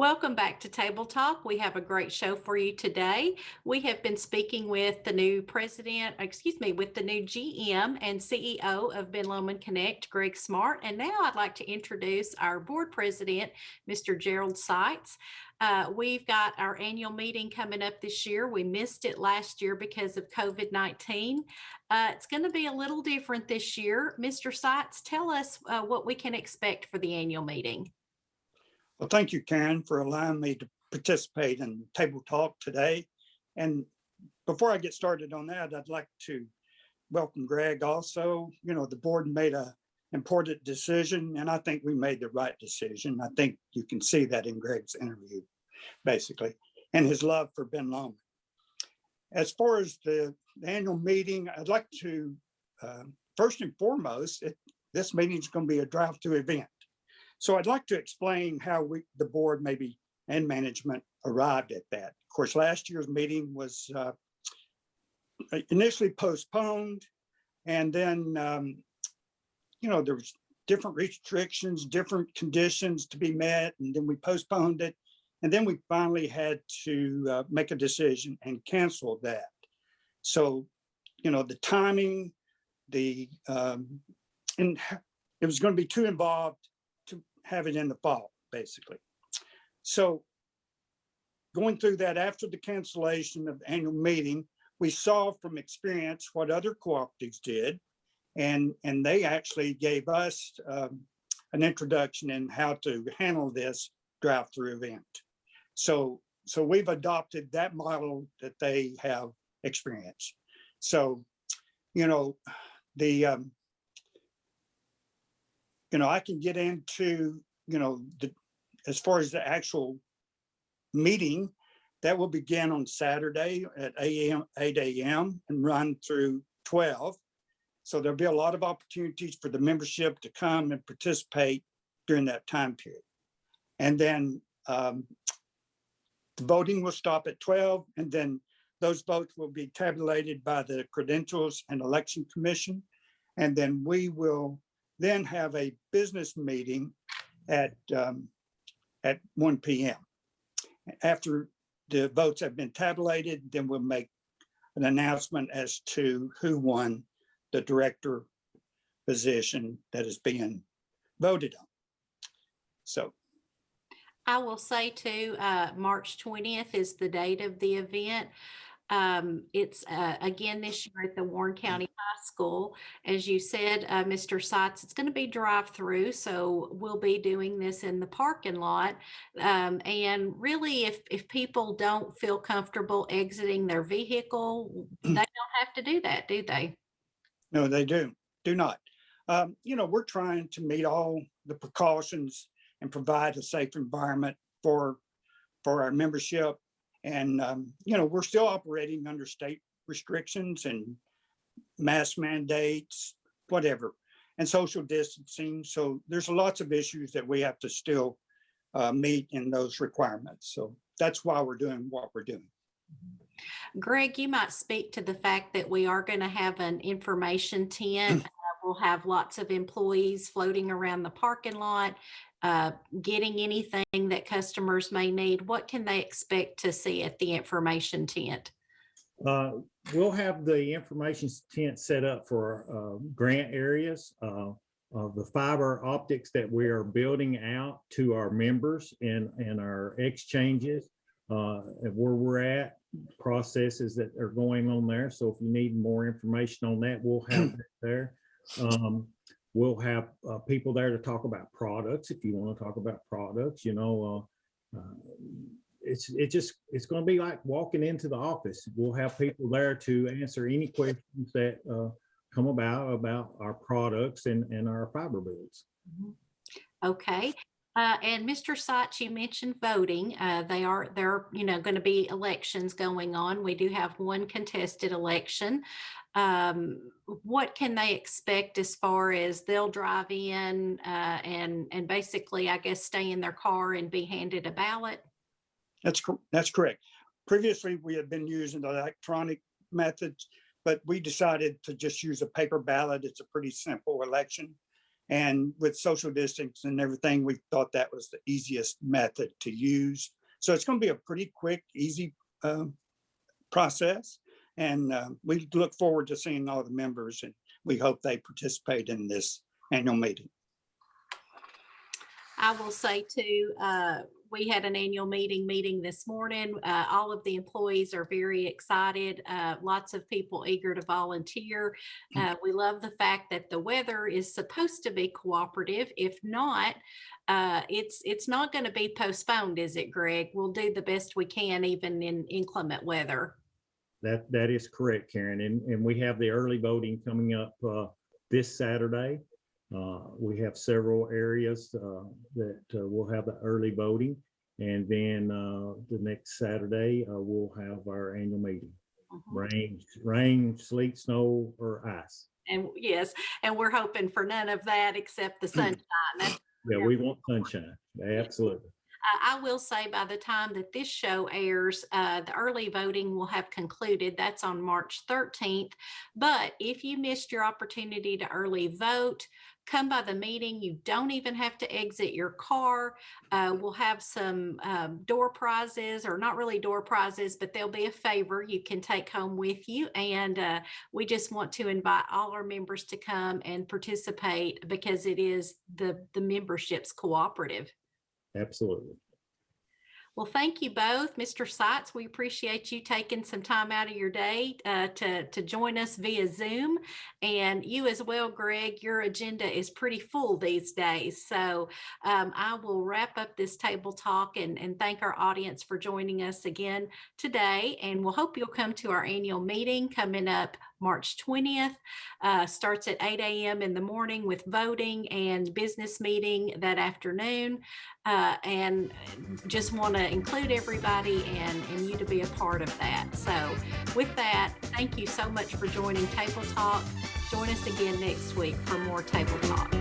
Welcome back to Table Talk. We have a great show for you today. We have been speaking with the new with the new GM and CEO of Ben Lomand Connect, Greg Smartt. And now I'd like to introduce our board president, Mr. Gerald Sitz. We've got our annual meeting coming up this year. We missed it last year because of COVID-19. It's going to be a little different this year. Mr. Sitz, tell us what we can expect for the annual meeting. Well, thank you, Karen, for allowing me to participate in Table Talk today. And before I get started on that, I'd like to welcome Greg also. You know, the board made an important decision, and I think we made the right decision. I think you can see that in Greg's interview, basically, and his love for Ben Lomand. As far as the annual meeting, I'd like to, first and foremost, this meeting is going to be a drive-through event. So I'd like to explain how the board maybe and management arrived at that. Of course, last year's meeting was initially postponed, and then, there was different restrictions, different conditions to be met, and then we postponed it. And then we finally had to make a decision and cancel that. So, the timing, and it was going to be too involved to have it in the fall, basically. So going through that after the cancellation of the annual meeting, we saw from experience what other cooperatives did, and they actually gave us an introduction in how to handle this drive-through event. So we've adopted that model that they have experienced. So, I can get into, as far as the actual meeting, that will begin on Saturday at 8 a.m. and run through 12. So there'll be a lot of opportunities for the membership to come and participate during that time period. And then the voting will stop at 12, and then those votes will be tabulated by the Credentials and Election Commission. And then we will then have a business meeting at 1 p.m. After the votes have been tabulated, then we'll make an announcement as to who won the director position that is being voted on. So I will say too, March 20th is the date of the event. It's again this year at the Warren County High School. As you said, Mr. Sitz, it's going to be drive-through, so we'll be doing this in the parking lot. And really, if people don't feel comfortable exiting their vehicle, they don't have to do that, do they? No, they do not. We're trying to meet all the precautions and provide a safe environment for our membership. And, we're still operating under state restrictions and mask mandates, whatever, and social distancing. So there's lots of issues that we have to still meet in those requirements. So that's why we're doing what we're doing. Greg, you might speak to the fact that we are going to have an information tent. We'll have lots of employees floating around the parking lot, getting anything that customers may need. What can they expect to see at the information tent? We'll have the information tent set up for grant areas of the fiber optics that we are building out to our members in our exchanges, and where we're at, processes that are going on there. So if you need more information on that, we'll have it there. We'll have people there to talk about products. If you want to talk about products, it's going to be like walking into the office. We'll have people there to answer any questions that come about our products and our fiber builds. Okay. And Mr. Sitz, you mentioned voting. There are going to be elections going on. We do have one contested election. What can they expect as far as they'll drive in and basically, I guess, stay in their car and be handed a ballot? That's correct. Previously, we had been using the electronic methods, but we decided to just use a paper ballot. It's a pretty simple election. And with social distance and everything, we thought that was the easiest method to use. So it's going to be a pretty quick, easy process. And we look forward to seeing all the members, and we hope they participate in this annual meeting. I will say too, we had an annual meeting this morning. All of the employees are very excited. Lots of people eager to volunteer. We love the fact that the weather is supposed to be cooperative. If not, it's not going to be postponed, is it, Greg? We'll do the best we can, even in inclement weather. That is correct, Karen. And we have the early voting coming up this Saturday. We have several areas that will have the early voting. And then the next Saturday, we'll have our annual meeting. Rain, sleet, snow, or ice. And yes, and we're hoping for none of that except the sunshine. Yeah, we want sunshine. Absolutely. I will say by the time that this show airs, the early voting will have concluded. That's on March 13th. But if you missed your opportunity to early vote, come by the meeting. You don't even have to exit your car. We'll have some door prizes, or not really door prizes, but there'll be a favor you can take home with you. And we just want to invite all our members to come and participate, because it is the membership's cooperative. Absolutely. Well, thank you both. Mr. Sitz, we appreciate you taking some time out of your day to join us via Zoom. And you as well, Greg, your agenda is pretty full these days. So I will wrap up this table talk and thank our audience for joining us again today. And we'll hope you'll come to our annual meeting coming up March 20th. Starts at 8 a.m. in the morning with voting and business meeting that afternoon. And just want to include everybody and you to be a part of that. So with that, thank you so much for joining Table Talk. Join us again next week for more Table Talk.